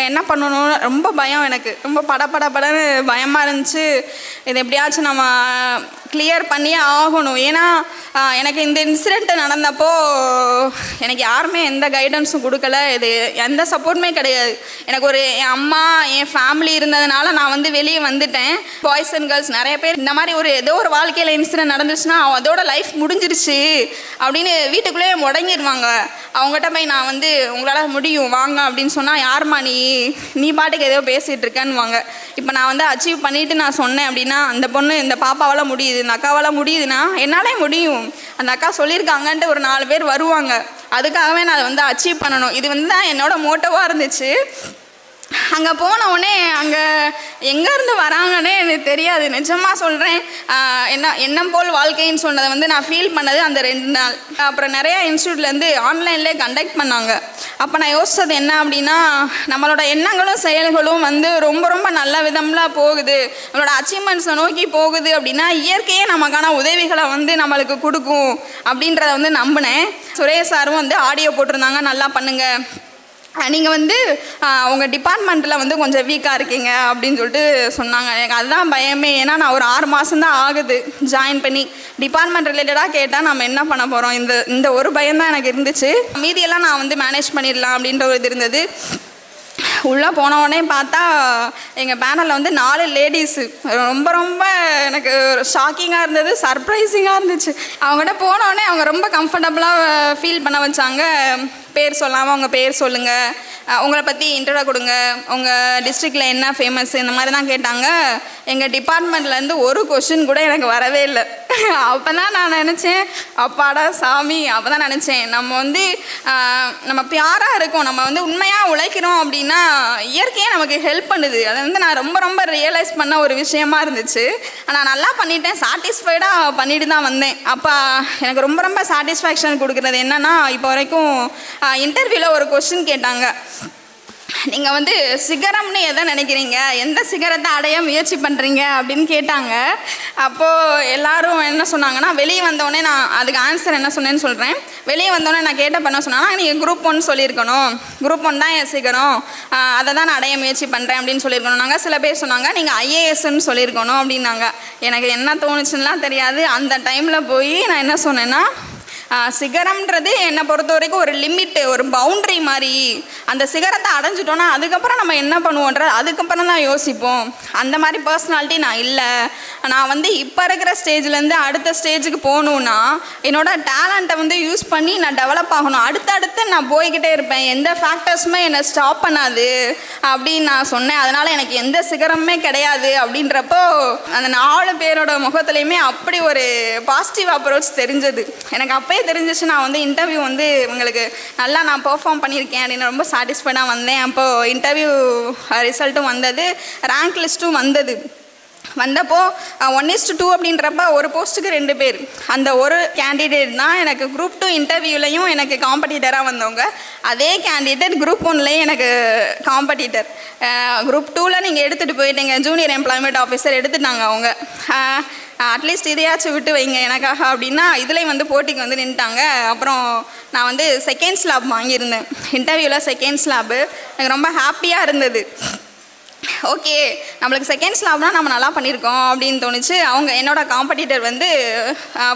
என்ன பண்ணணும் ரொம்ப பயம், எனக்கு ரொம்ப படன்னு பயமாக இருந்துச்சு. இது எப்படியாச்சும் நம்ம கிளியர் பண்ணியே ஆகணும். ஏன்னா எனக்கு இந்த இன்சிடெண்ட் நடந்தப்போ எனக்கு யாருமே எந்த கைடன்ஸும் கொடுக்கல, இது எந்த சப்போர்ட்டுமே கிடையாது. எனக்கு ஒரு என் அம்மா என் ஃபேமிலி இருந்ததுனால நான் வந்து வெளியே வந்துட்டேன். பாய்ஸ் அண்ட் கேர்ள்ஸ் நிறைய பேர் இந்த மாதிரி ஏதோ ஒரு வாழ்க்கையில் இன்சிடென்ட் நடந்துச்சுன்னா அதோட லைஃப் முடிஞ்சிருச்சு அப்படின்னு வீட்டுக்குள்ளேயே முடங்கிடுவாங்க. அவங்ககிட்ட போய் நான் வந்து உங்களால் முடியும் வாங்க அப்படின்னு சொன்னால், யாருமா நீ பாட்டுக்கு ஏதோ பேசிகிட்டு இருக்கேன்னுவாங்க. இப்போ நான் வந்து அச்சீவ் பண்ணிவிட்டு நான் சொன்னேன் அப்படின்னா, அந்த பொண்ணு இந்த பாப்பாவால் முடியுது, இந்த அக்காவால் முடியுதுன்னா என்னாலே முடியும், அந்த அக்கா சொல்லியிருக்காங்கன்ட்டு ஒரு 4 பேர் வருவாங்க. அதுக்காகவே நான் அதை வந்து அச்சீவ் பண்ணணும். இது வந்து தான் என்னோடய மோட்டோவாக இருந்துச்சு. அங்கே போனவுடனே அங்கே எங்கேருந்து வராங்கன்னே எனக்கு தெரியாது, நிஜமாக சொல்கிறேன். எண்ணம் போல் வாழ்க்கைன்னு சொன்னதை வந்து நான் ஃபீல் பண்ணது அந்த 2 நாள். அப்புறம் நிறையா இன்ஸ்டியூட்லேருந்து ஆன்லைன்லேயே கண்டக்ட் பண்ணாங்க. அப்போ நான் யோசித்தது என்ன அப்படின்னா, நம்மளோட எண்ணங்களும் செயல்களும் வந்து ரொம்ப நல்ல விதம்லாம் போகுது, நம்மளோட அச்சீவ்மெண்ட்ஸை நோக்கி போகுது அப்படின்னா இயற்கையே நமக்கான உதவிகளை வந்து நம்மளுக்கு கொடுக்கும் அப்படின்றத வந்து நம்பினேன். சுரேஷ் சாரும் வந்து ஆடியோ போட்டிருந்தாங்க, நல்லா பண்ணுங்கள், நீங்கள் வந்து உங்கள் டிபார்ட்மெண்ட்டில் வந்து கொஞ்சம் வீக்காக இருக்கீங்க அப்படின்னு சொல்லிட்டு சொன்னாங்க. எனக்கு அதுதான் பயமே. ஏன்னா நான் ஒரு 6 மாதம்தான் ஆகுது ஜாயின் பண்ணி. டிபார்ட்மெண்ட் ரிலேட்டடாக கேட்டால் நம்ம என்ன பண்ண போகிறோம், இந்த ஒரு பயம்தான் எனக்கு இருந்துச்சு. மீதியெல்லாம் நான் வந்து மேனேஜ் பண்ணிடலாம் அப்படின்ற ஒரு இது இருந்தது. உள்ளே போனவுடனே பார்த்தா எங்கள் பேனலில் வந்து 4 லேடிஸு. ரொம்ப எனக்கு ஷாக்கிங்காக இருந்தது, சர்ப்ரைசிங்காக இருந்துச்சு. அவங்ககிட்ட போனவுடனே அவங்க ரொம்ப கம்ஃபர்டபுளாக ஃபீல் பண்ண வச்சாங்க. பேர் சொல்லாமல் உங்கள் பேர் சொல்லுங்கள், உங்களை பற்றி இன்ட்ரோட கொடுங்க, உங்கள் டிஸ்ட்ரிக்டில் என்ன ஃபேமஸ், இந்த மாதிரி தான் கேட்டாங்க. எங்கள் டிபார்ட்மெண்ட்லேருந்து ஒரு கொஷின் கூட எனக்கு வரவே இல்லை. அப்போ தான் நான் நினச்சேன், அப்பாடா சாமி, அப்போ தான் நினச்சேன் நம்ம வந்து நம்ம பியாராக இருக்கோம், நம்ம வந்து உண்மையாக உழைக்கிறோம் அப்படின்னா இயற்கையே நமக்கு ஹெல்ப் பண்ணுது. அதை வந்து நான் ரொம்ப ரியலைஸ் பண்ண ஒரு விஷயமா இருந்துச்சு. நான் நல்லா பண்ணிட்டேன், சாட்டிஸ்ஃபைடாக பண்ணிட்டு தான் வந்தேன். அப்போ எனக்கு ரொம்ப சாட்டிஸ்ஃபேக்ஷன் கொடுக்குறது என்னென்னா, இப்போ வரைக்கும் இன்டர்வியூவில் ஒரு கொஸ்டின் கேட்டாங்க, நீங்கள் வந்து சிகரம்னு எதை நினைக்கிறீங்க, எந்த சிகரத்தை அடைய முயற்சி பண்ணுறீங்க அப்படின்னு கேட்டாங்க. அப்போது எல்லோரும் என்ன சொன்னாங்கன்னா, வெளியே வந்தோடனே நான் அதுக்கு ஆன்சர் என்ன சொன்னேன்னு சொல்கிறேன். வெளியே வந்தோடனே நான் கேட்ட என்ன சொன்னாங்கன்னா, நீங்கள் குரூப் 1 சொல்லியிருக்கணும், குரூப் 1 தான் என் சிகரம், அதை தான் நான் அடைய முயற்சி பண்ணுறேன் அப்படின்னு சொல்லியிருக்கணும். நாங்கள் சில பேர் சொன்னாங்க நீங்கள் ஐஏஎஸ்ன்னு சொல்லியிருக்கணும் அப்படின்னாங்க. எனக்கு என்ன தோணுச்சுன்னெலாம் தெரியாது. அந்த டைமில் போய் நான் என்ன சொன்னேன்னா, சிகரம்ன்றது என்னை பொறுத்த வரைக்கும் ஒரு லிமிட்டு, ஒரு பவுண்ட்ரி மாதிரி. அந்த சிகரத்தை அடைஞ்சிட்டோன்னா அதுக்கப்புறம் நம்ம என்ன பண்ணுவோன்றது அதுக்கப்புறம் தான் யோசிப்போம். அந்த மாதிரி பர்சனாலிட்டி நான் இல்லை. நான் வந்து இப்போ இருக்கிற ஸ்டேஜ்லேருந்து அடுத்த ஸ்டேஜுக்கு போகணுன்னா என்னோடய டேலண்ட்டை வந்து யூஸ் பண்ணி நான் டெவலப் ஆகணும். அடுத்தடுத்து நான் போய்கிட்டே இருப்பேன், எந்த ஃபேக்டர்ஸுமே என்னை ஸ்டாப் பண்ணாது அப்படின்னு நான் சொன்னேன். அதனால் எனக்கு எந்த சிகரமே கிடையாது அப்படின்றப்போ அந்த 4 பேரோட முகத்துலையுமே அப்படி ஒரு பாசிட்டிவ் அப்ரோச் தெரிஞ்சது. எனக்கு அப்போயே தெரிஞ்சிச்சு நான் வந்து இன்டர்வியூ வந்து உங்களுக்கு நல்லா நான் பெர்ஃபார்ம் பண்ணியிருக்கேன் அப்படின்னு ரொம்ப சாட்டிஸ்ஃபைடாக வந்தேன். அப்போது இன்டர்வியூ ரிசல்ட்டும் வந்தது, ரேங்க் லிஸ்ட்டும் வந்தப்போ 1:2 அப்படின்றப்ப ஒரு போஸ்ட்டுக்கு 2 பேர். அந்த ஒரு கேண்டிடேட் தான் எனக்கு குரூப் 2 இன்டர்வியூலையும் எனக்கு காம்படிட்டராக வந்தவங்க. அதே கேண்டிடேட் குரூப் 1லேயும் எனக்கு காம்படிட்டர். குரூப் 2ல் நீங்கள் எடுத்துகிட்டு போயிட்டீங்க, ஜூனியர் எம்ப்ளாய்மெண்ட் ஆஃபீஸர் எடுத்துட்டாங்க அவங்க. அட்லீஸ்ட் இதையாச்சும் விட்டு வைங்க எனக்காக அப்படின்னா இதுலேயும் வந்து போட்டிக்கு வந்து நின்ட்டாங்க. அப்புறம் நான் வந்து செகண்ட் ஸ்லாப் வாங்கியிருந்தேன் இன்டர்வியூவில். செகண்ட் ஸ்லாப்பு எனக்கு ரொம்ப ஹாப்பியாக இருந்தது. ஓகே, நம்மளுக்கு செகண்ட் ஸ்லாப்னால் நம்ம நல்லா பண்ணியிருக்கோம் அப்படின்னு தோணுச்சு. அவங்க என்னோட காம்படிட்டர் வந்து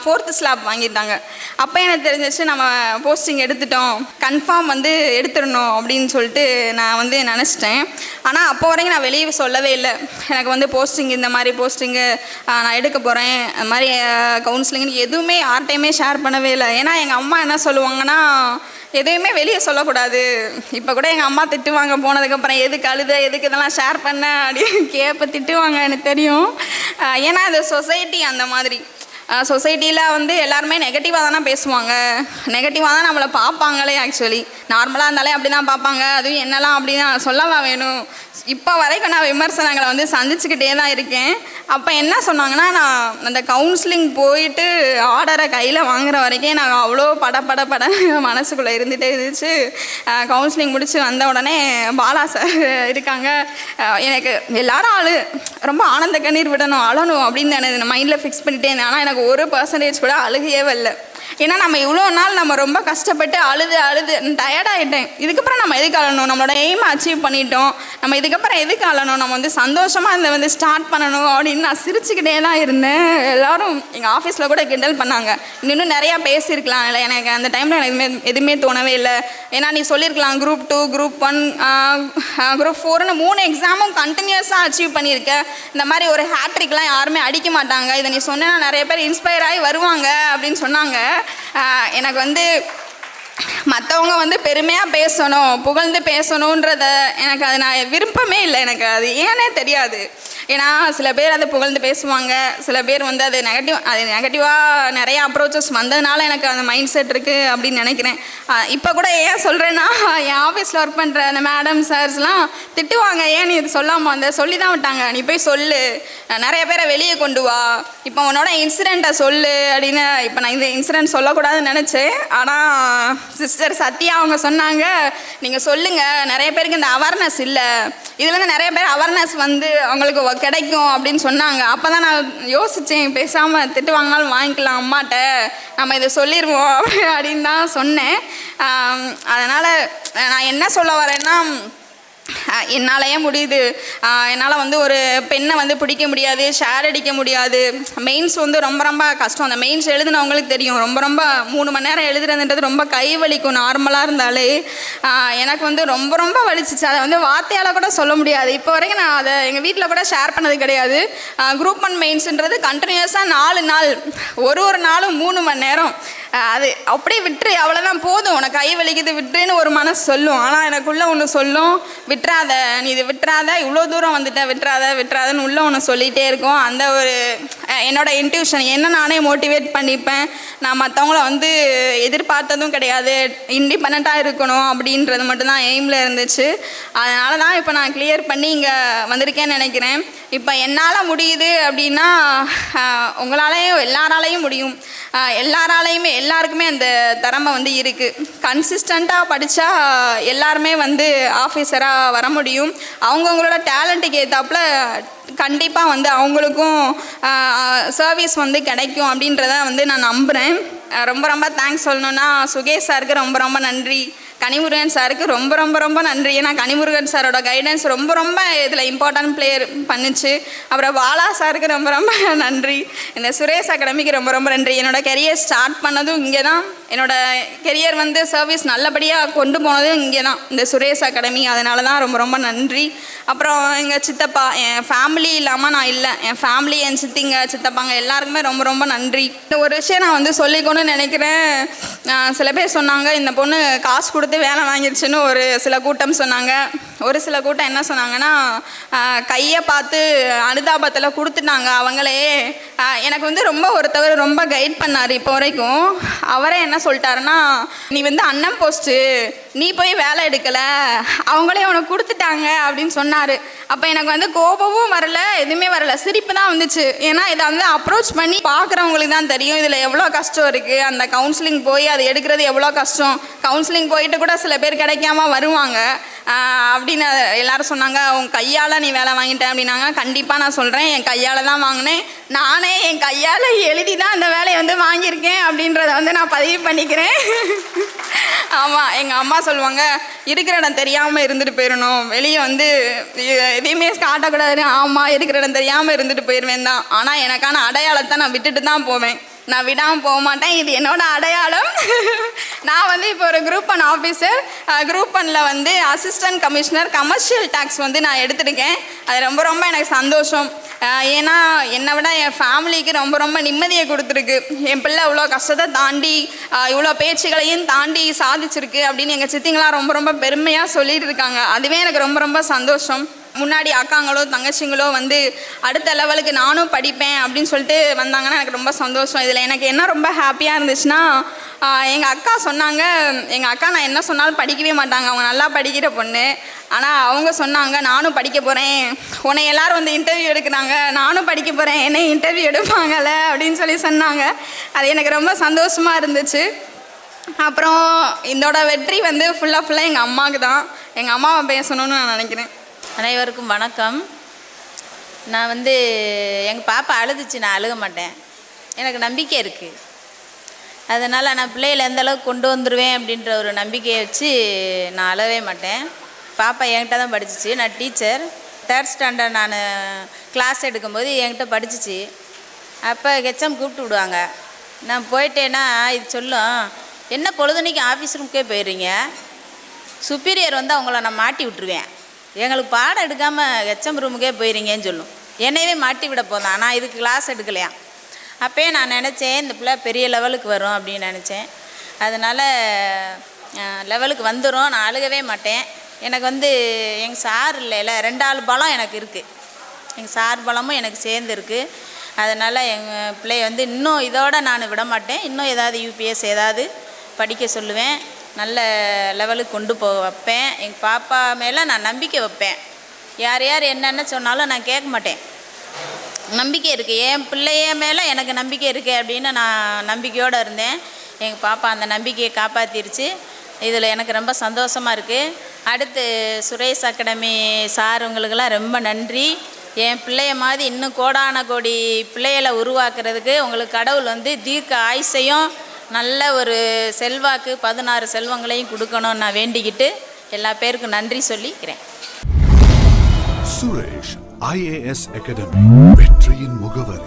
4th ஸ்லாப் வாங்கிட்டாங்க. அப்போ எனக்கு தெரிஞ்சிச்சு நம்ம போஸ்டிங் எடுத்துட்டோம், கன்ஃபார்ம் வந்து எடுத்துடணும் அப்படின்னு சொல்லிட்டு நான் வந்து நினச்சிட்டேன். ஆனால் அப்போ வரைக்கும் நான் வெளியே சொல்லவே இல்லை. எனக்கு வந்து போஸ்டிங் இந்த மாதிரி போஸ்டிங்கு நான் எடுக்க போகிறேன், அது மாதிரி கவுன்சிலிங்னு எதுவுமே யார்கிட்டையுமே ஷேர் பண்ணவே இல்லை. ஏன்னா எங்கள் அம்மா என்ன சொல்லுவாங்கன்னா, எதையுமே வெளியே சொல்லக்கூடாது. இப்போ கூட எங்கள் அம்மா திட்டுவாங்க போனதுக்கப்புறம், எதுக்கு அழுத, எதுக்கு இதெல்லாம் ஷேர் பண்ண அப்படின்னு கேட்ப திட்டுவாங்க, எனக்கு தெரியும். ஏன்னா அது சொசைட்டி அந்த மாதிரி. சொசைட்டியில் வந்து எல்லாருமே நெகட்டிவாக தானே பேசுவாங்க, நெகட்டிவாக தான் நம்மளை பார்ப்பாங்களே. ஆக்சுவலி நார்மலாக இருந்தாலே அப்படி தான் பார்ப்பாங்க. அதுவும் என்னெல்லாம் அப்படி தான் சொல்லவா வேணும். இப்போ வரைக்கும் நான் விமர்சனங்களை வந்து சந்திச்சுக்கிட்டே தான் இருக்கேன். அப்போ என்ன சொன்னாங்கன்னா, நான் அந்த கவுன்சிலிங் போயிட்டு ஆர்டரை கையில் வாங்குற வரைக்கும் நான் அவ்வளோ பட மனசுக்குள்ளே இருந்துகிட்டே இருந்துச்சு. கவுன்சிலிங் முடித்து வந்த உடனே பாலா சார் இருக்காங்க. எனக்கு எல்லாரும் ரொம்ப ஆனந்த கண்ணீர் விடணும், அழணும் அப்படின்னு எனக்கு மைண்டில் ஃபிக்ஸ் பண்ணிகிட்டே இருந்தேன். ஆனால் எனக்கு 1% கூட அழுகையே வரல. ஏன்னா நம்ம இவ்வளோ நாள் நம்ம ரொம்ப கஷ்டப்பட்டு அழுது டயர்டாகிட்டேன். இதுக்கப்புறம் நம்ம எதுக்கு அழணும், நம்மளோட எய்மை அச்சீவ் பண்ணிட்டோம், நம்ம இதுக்கப்புறம் எதுக்கு அழணும், நம்ம வந்து சந்தோஷமாக இதை வந்து ஸ்டார்ட் பண்ணணும் அப்படின்னு நான் சிரிச்சுக்கிட்டே தான் இருந்தேன். எல்லோரும் எங்கள் ஆஃபீஸில் கூட கிண்டல் பண்ணாங்க, இன்னும் நிறையா பேசியிருக்கலாம் இல்லை. எனக்கு அந்த டைமில் எனக்கு எதுவுமே தோணவே இல்லை. ஏன்னா நீ சொல்லியிருக்கலாம் குரூப் 2, குரூப் 1, குரூப் 4ன்னு 3 எக்ஸாமும் கண்டினியூஸாக அச்சீவ் பண்ணியிருக்க. இந்த மாதிரி ஒரு ஹேட்ரிக்லாம் யாருமே அடிக்க மாட்டாங்க, இதை நீ சொன்னேன்னா நிறைய பேர் இன்ஸ்பயர் ஆகி வருவாங்க அப்படின்னு சொன்னாங்க. எனக்கு வந்து மற்றவங்க வந்து பெருமையாக பேசணும், புகழ்ந்து பேசணுன்றத எனக்கு அது நான் விருப்பமே இல்லை. எனக்கு அது ஏன்னே தெரியாது. ஏன்னா சில பேர் அதை புகழ்ந்து பேசுவாங்க, சில பேர் வந்து அது நெகட்டிவாக நிறைய அப்ரோச்சஸ் வந்ததுனால எனக்கு அந்த மைண்ட் செட் இருக்குது அப்படின்னு நினைக்கிறேன். இப்போ கூட ஏன் சொல்கிறேன்னா, என் ஆஃபீஸில் ஒர்க் பண்ணுற அந்த மேடம் சார்ஸ்லாம் திட்டுவாங்க, ஏன் நீ இது சொல்லாமல் வந்த, சொல்லி தான் விட்டாங்க, நீ போய் சொல்லு, நிறைய பேரை வெளியே கொண்டு வா, இப்போ உன்னோட இன்சிடெண்ட்டை சொல்லு அப்படின்னு. இப்போ நான் இந்த இன்சிடெண்ட் சொல்லக்கூடாதுன்னு நினச்சேன். ஆனால் சிஸ்டர் சத்யா அவங்க சொன்னாங்க, நீங்கள் சொல்லுங்கள், நிறைய பேருக்கு இந்த அவேர்னஸ் இல்லை, இதுலேருந்து நிறைய பேர் அவேர்னஸ் வந்து அவங்களுக்கு கிடைக்கும் அப்படின்னு சொன்னாங்க. அப்போ தான் நான் யோசித்தேன், பேசாமல் திட்டு வாங்கினாலும் வாங்கிக்கலாம் அம்மாட்ட, நம்ம இதை சொல்லிடுவோம் அப்படின்னு தான் சொன்னேன். அதனால் நான் என்ன சொல்ல வரேன்னா, என்னாலேயே முடியுது. என்னால் வந்து ஒரு பெண்ணை வந்து பிடிக்க முடியாது, ஷேர் அடிக்க முடியாது. மெயின்ஸ் வந்து ரொம்ப கஷ்டம். அந்த மெயின்ஸ் எழுதுனவங்களுக்கு தெரியும், ரொம்ப 3 மணி நேரம் எழுதுறதுன்றது ரொம்ப கை வலிக்கும். நார்மலாக இருந்தாலே எனக்கு வந்து ரொம்ப வலிச்சிச்சு. அதை வந்து வார்த்தையால் கூட சொல்ல முடியாது. இப்போ வரைக்கும் நான் அதை எங்கள் வீட்டில் கூட ஷேர் பண்ணது கிடையாது. குரூப் 1 மெயின்ஸுன்றது கண்டினியூஸாக 4 நாள், ஒரு நாளும் 3 மணி நேரம். அது அப்படியே விட்டுரு, அவ்வளோதான், போதும், உனக்கு கை வலிக்குது விட்டுருன்னு ஒரு மனசு சொல்லும். ஆனால் எனக்குள்ளே ஒன்று சொல்லும், விட்டுறாத, நீ இது விட்டுறாத, இவ்வளோ தூரம் வந்துட்ட, விட்டுறாதன்னு உள்ளே ஒன்று சொல்லிகிட்டே இருக்கும். அந்த ஒரு என்னோடய இன்ட்யூஷன் என்ன நானே மோட்டிவேட் பண்ணிப்பேன். நான் மற்றவங்கள வந்து எதிர்பார்த்ததும் கிடையாது, இண்டிபெண்ட்டாக இருக்கணும் அப்படின்றது மட்டும்தான் எய்மில் இருந்துச்சு. அதனால தான் இப்போ நான் கிளியர் பண்ணி இங்கே வந்திருக்கேன்னு நினைக்கிறேன். இப்போ என்னால் முடியுது அப்படின்னா உங்களாலேயும் எல்லாராலையும் முடியும். எல்லாருக்குமே அந்த திறமை வந்து இருக்குது. கன்சிஸ்டண்ட்டாக படித்தா எல்லாருமே வந்து ஆஃபீஸராக வர முடியும். அவங்கவுங்களோட டேலண்ட்டுக்கு ஏற்றாப்புல கண்டிப்பாக வந்து அவங்களுக்கும் சர்வீஸ் வந்து கிடைக்கும் அப்படின்றத வந்து நான் நம்புகிறேன். ரொம்ப தேங்க்ஸ் சொல்லணுன்னா சுகேஷ் சாருக்கு ரொம்ப நன்றி, கனிமுருகன் சாருக்கு ரொம்ப நன்றி. ஏன்னா கனிமுருகன் சாரோட கைடன்ஸ் ரொம்ப இதில் இம்பார்ட்டன்ட் பிளேயர் பண்ணுச்சு. அப்புறம் பாலா சாருக்கு ரொம்ப நன்றி. இந்த சுரேஷ் அகாடமிக்கு ரொம்ப நன்றி. என்னோடய கெரியர் ஸ்டார்ட் பண்ணதும் இங்கே தான். என்னோடய கெரியர் வந்து சர்வீஸ் நல்லபடியாக கொண்டு போனது இங்கே தான், இந்த சுரேஷ் அகாடமி. அதனால தான் ரொம்ப ரொம்ப நன்றி. அப்புறம் எங்கள் சித்தப்பா, என் ஃபேமிலி இல்லாமல் நான் இல்லை. என் ஃபேமிலி, என் சித்திங்க சித்தப்பாங்க எல்லாருக்குமே ரொம்ப ரொம்ப நன்றி. இந்த ஒரு விஷயம் நான் வந்து சொல்லிக்கணும்னு நினைக்கிறேன். சில பேர் சொன்னாங்க இந்த பொண்ணு காசு கொடுத்து வேலை வாங்கிருச்சுன்னு ஒரு சில கூட்டம் சொன்னாங்க. ஒரு சில கூட்டம் என்ன சொன்னாங்கன்னா, கையை பார்த்து அனுதாபத்தில் கொடுத்துட்டாங்க அவங்களே. எனக்கு வந்து ரொம்ப ஒருத்தவர் ரொம்ப கைட் பண்ணார் இப்போ வரைக்கும். அவரே என்ன சொல்லிட்டாருன்னா, நீ வந்து அண்ணன் போஸ்ட்டு, நீ போய் வேலை எடுக்கலை, அவங்களே உனக்கு கொடுத்துட்டாங்க அப்படின்னு சொன்னார். அப்போ எனக்கு வந்து கோபமும் வரல, எதுவுமே வரல, சிரிப்பு தான் வந்துச்சு. ஏன்னா இதை வந்து அப்ரோச் பண்ணி பார்க்குறவங்களுக்கு தான் தெரியும் இதில் எவ்வளோ கஷ்டம் இருக்குது. அந்த கவுன்சிலிங் போய் அதை எடுக்கிறது எவ்வளோ கஷ்டம். கவுன்சிலிங் போயிட்டு கூட சில பேர் கிடைக்காம வருவாங்க அப்படின்னு எல்லாரும் சொன்னாங்க. உன் கையால் நீ வேலை வாங்கிட்டேன் அப்படின்னாங்க. கண்டிப்பாக நான் சொல்கிறேன், என் கையால் தான் வாங்கினேன். நானே என் கையால் எழுதி தான் அந்த வேலையை வந்து வாங்கியிருக்கேன் அப்படின்றத வந்து நான் பதிவு பண்ணிக்கிறேன். ஆமாம், எங்கள் அம்மா சொல்லுவாங்க, இருக்கிற இடம் தெரியாமல் இருந்துட்டு போயிடணும், வெளியே வந்து எதையுமே காட்டக்கூடாது. ஆமாம், இருக்கிற இடம் தெரியாமல் இருந்துட்டு போயிடுவேன் தான். ஆனால் எனக்கான அடையாளத்தை நான் விட்டுட்டு தான் போவேன், நான் விடாமல் போக மாட்டேன். இது என்னோட அடையாளம். நான் வந்து இப்போ ஒரு குரூப் 1 ஆஃபீஸர். குரூப் 1ல் வந்து அசிஸ்டன்ட் கமிஷனர் கமர்ஷியல் டேக்ஸ் வந்து நான் எடுத்துருக்கேன். அது ரொம்ப ரொம்ப எனக்கு சந்தோஷம். ஏன்னா என்னை விட என் ஃபேமிலிக்கு ரொம்ப ரொம்ப நிம்மதியை கொடுத்துருக்கு. என் பிள்ளை இவ்வளோ கஷ்டத்தை தாண்டி இவ்வளோ பேச்சுகளையும் தாண்டி சாதிச்சிருக்கு அப்படின்னு எங்கள் சித்திங்களாம் ரொம்ப ரொம்ப பெருமையாக சொல்லிட்டு இருக்காங்க. அதுவே எனக்கு ரொம்ப ரொம்ப சந்தோஷம். முன்னாடி அக்காங்களோ தங்கச்சிங்களோ வந்து அடுத்த லெவலுக்கு நானும் படிப்பேன் அப்படின்னு சொல்லிட்டு வந்தாங்கன்னா எனக்கு ரொம்ப சந்தோஷம். இதில் எனக்கு என்ன ரொம்ப ஹாப்பியாக இருந்துச்சுன்னா, எங்கள் அக்கா சொன்னாங்க, எங்கள் அக்கா நான் என்ன சொன்னாலும் படிக்கவே மாட்டாங்க, அவங்க நல்லா படிக்கிற பொண்ணு. ஆனால் அவங்க சொன்னாங்க, நானும் படிக்க போகிறேன், உன்னை எல்லோரும் வந்து இன்டர்வியூ எடுக்கிறாங்க, நானும் படிக்க போகிறேன், என்னை இன்டர்வியூ எடுப்பாங்கல்ல அப்படின்னு சொல்லி சொன்னாங்க. அது எனக்கு ரொம்ப சந்தோஷமாக இருந்துச்சு. அப்புறம் இதோட வெற்றி வந்து ஃபுல்லாக எங்கள் அம்மாவுக்கு தான். எங்கள் அம்மாவை பேசணும்னு நான் நினைக்கிறேன். அனைவருக்கும் வணக்கம். நான் வந்து எங்கள் பாப்பா அழுதுச்சு, நான் அழுக மாட்டேன், எனக்கு நம்பிக்கை இருக்குது. அதனால் நான் பிள்ளைகளை எந்தளவுக்கு கொண்டு வந்துடுவேன் அப்படின்ற ஒரு நம்பிக்கையை வச்சு நான் அழவே மாட்டேன். பாப்பா என்கிட்ட தான் படிச்சிச்சு. நான் டீச்சர், 3rd ஸ்டாண்டர்ட் நான் கிளாஸ் எடுக்கும்போது என்கிட்ட படிச்சிச்சு. அப்போ ஹெச்எம் கூப்பிட்டு விடுவாங்க. நான் போயிட்டேன்னா இது சொல்லும், என்ன பொழுதுனைக்கு ஆஃபீஸ் ரூமுக்கே போயிடுறீங்க, சுப்பீரியர் வந்து அவங்கள நான் மாட்டி விட்டுருவேன், எங்களுக்கு பாடம் எடுக்காமல் ஹெச்எம் ரூமுக்கே போயிடுறீங்கன்னு சொல்லும். என்னையவே மாட்டி விட போதான், நான் இதுக்கு கிளாஸ் எடுக்கலையா. அப்போயே நான் நினச்சேன் இந்த பிள்ளை பெரிய லெவலுக்கு வரும் அப்படின்னு நினச்சேன். அதனால் லெவலுக்கு வந்துடும், நான் அழுகவே மாட்டேன். எனக்கு வந்து எங்கள் சார் இல்லைல்ல, 2 ஆள் பலம் எனக்கு இருக்குது, எங்கள் சார் பலமும் எனக்கு சேர்ந்துருக்கு. அதனால் எங்கள் பிள்ளைய வந்து இன்னும் இதோடு நான் விட மாட்டேன். இன்னும் ஏதாவது யூபிஎஸ் ஏதாவது படிக்க சொல்லுவேன், நல்ல லெவலுக்கு கொண்டு போக வைப்பேன். எங்கள் பாப்பா மேலே நான் நம்பிக்கை வைப்பேன். யார் யார் என்னென்ன சொன்னாலும் நான் கேட்க மாட்டேன், நம்பிக்கை இருக்குது, என் பிள்ளைய மேலே எனக்கு நம்பிக்கை இருக்குது அப்படின்னு நான் நம்பிக்கையோடு இருந்தேன். எங்கள் பாப்பா அந்த நம்பிக்கையை காப்பாற்றிருச்சு. இதில் எனக்கு ரொம்ப சந்தோஷமாக இருக்குது. அடுத்து சுரேஷ் அகாடமி சார் உங்களுக்கெல்லாம் ரொம்ப நன்றி. என் பிள்ளைய மாதிரி இன்னும் கோடான கோடி பிள்ளைகளை உருவாக்குறதுக்கு உங்களுக்கு கடவுள் வந்து தீர்க்க ஆயுசையும் நல்ல ஒரு செல்வாக்கு 16 செல்வங்களையும் கொடுக்கணும்னு நான் வேண்டிக்கிட்டு எல்லா பேருக்கும் நன்றி சொல்லிக்கிறேன். சுரேஷ் IAS அகாடமி, வெற்றியின் முகவரி.